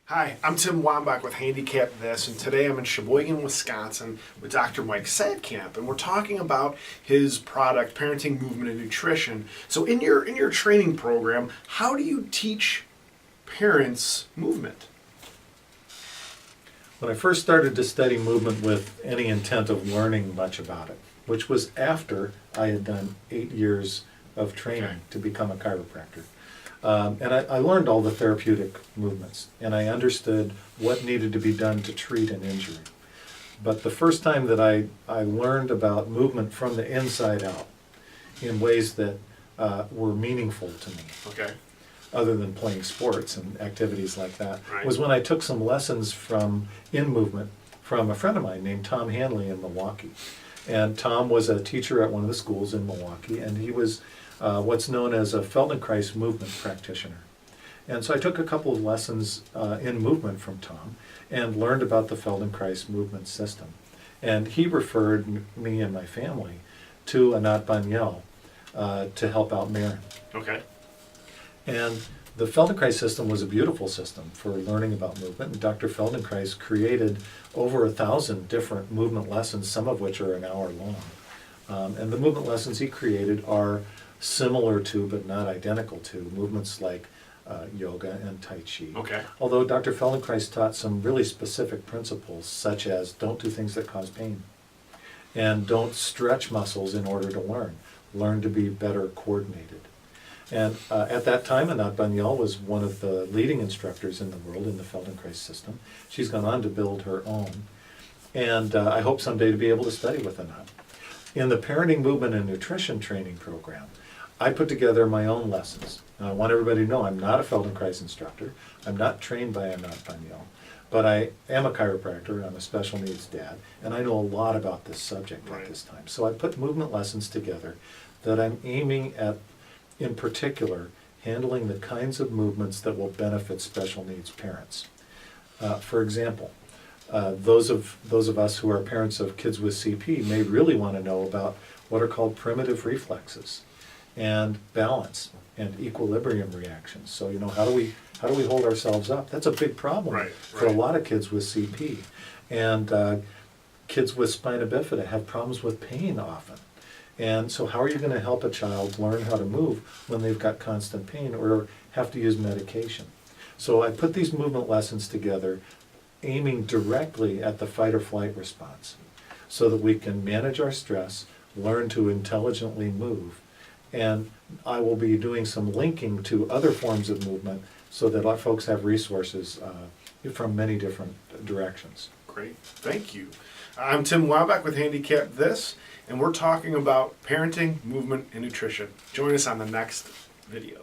Hi, I'm Tim Wambach with Handicap This, and today I'm in Sheboygan, Wisconsin with Dr. Mike Saatkamp, and we're talking about his product, Parenting, Movement, and Nutrition. So in your training program, how do you teach parents movement? When I first started to study movement with any intent of learning much about it, which was after I had done 8 years of training to become a chiropractor. And I learned all the therapeutic movements, and I understood what needed to be done to treat an injury. But the first time that I learned about movement from the inside out in ways that were meaningful to me, other than playing sports and activities like that, was when I took some lessons in movement from a friend of mine named Tom Hanley in Milwaukee. And Tom was a teacher at one of the schools in Milwaukee, and he was what's known as a Feldenkrais movement practitioner. And so I took a couple of lessons in movement from Tom and learned about the Feldenkrais movement system. And he referred me and my family to Anat Banyel to help out Marin. And the Feldenkrais system was a beautiful system for learning about movement. And Dr. Feldenkrais created over 1,000 different movement lessons, some of which are an hour long. And the movement lessons he created are similar to, but not identical to, movements like yoga and Tai Chi. Although Dr. Feldenkrais taught some really specific principles, such as don't do things that cause pain, and don't stretch muscles in order to learn. Learn to be better coordinated. And at that time, Anat Banyel was one of the leading instructors in the world in the Feldenkrais system. She's gone on to build her own. And I hope someday to be able to study with Anat. In the Parenting, Movement, and Nutrition training program, I put together my own lessons. Now, I want everybody to know I'm not a Feldenkrais instructor. I'm not trained by Anat Banyel. But I am a chiropractor, I'm a special needs dad, and I know a lot about this subject at this time. So I put movement lessons together that I'm aiming at, in particular, handling the kinds of movements that will benefit special needs parents. For example, those of us who are parents of kids with CP may really want to know about what are called primitive reflexes and balance and equilibrium reactions. So, how do we hold ourselves up? That's a big problem for a lot of kids with CP. And kids with spina bifida have problems with pain often. And so how are you going to help a child learn how to move when they've got constant pain or have to use medication? So I put these movement lessons together aiming directly at the fight or flight response so that we can manage our stress, learn to intelligently move, and I will be doing some linking to other forms of movement so that our folks have resources from many different directions. Great, thank you. I'm Tim Wambach with Handicap This, and we're talking about parenting, movement, and nutrition. Join us on the next video.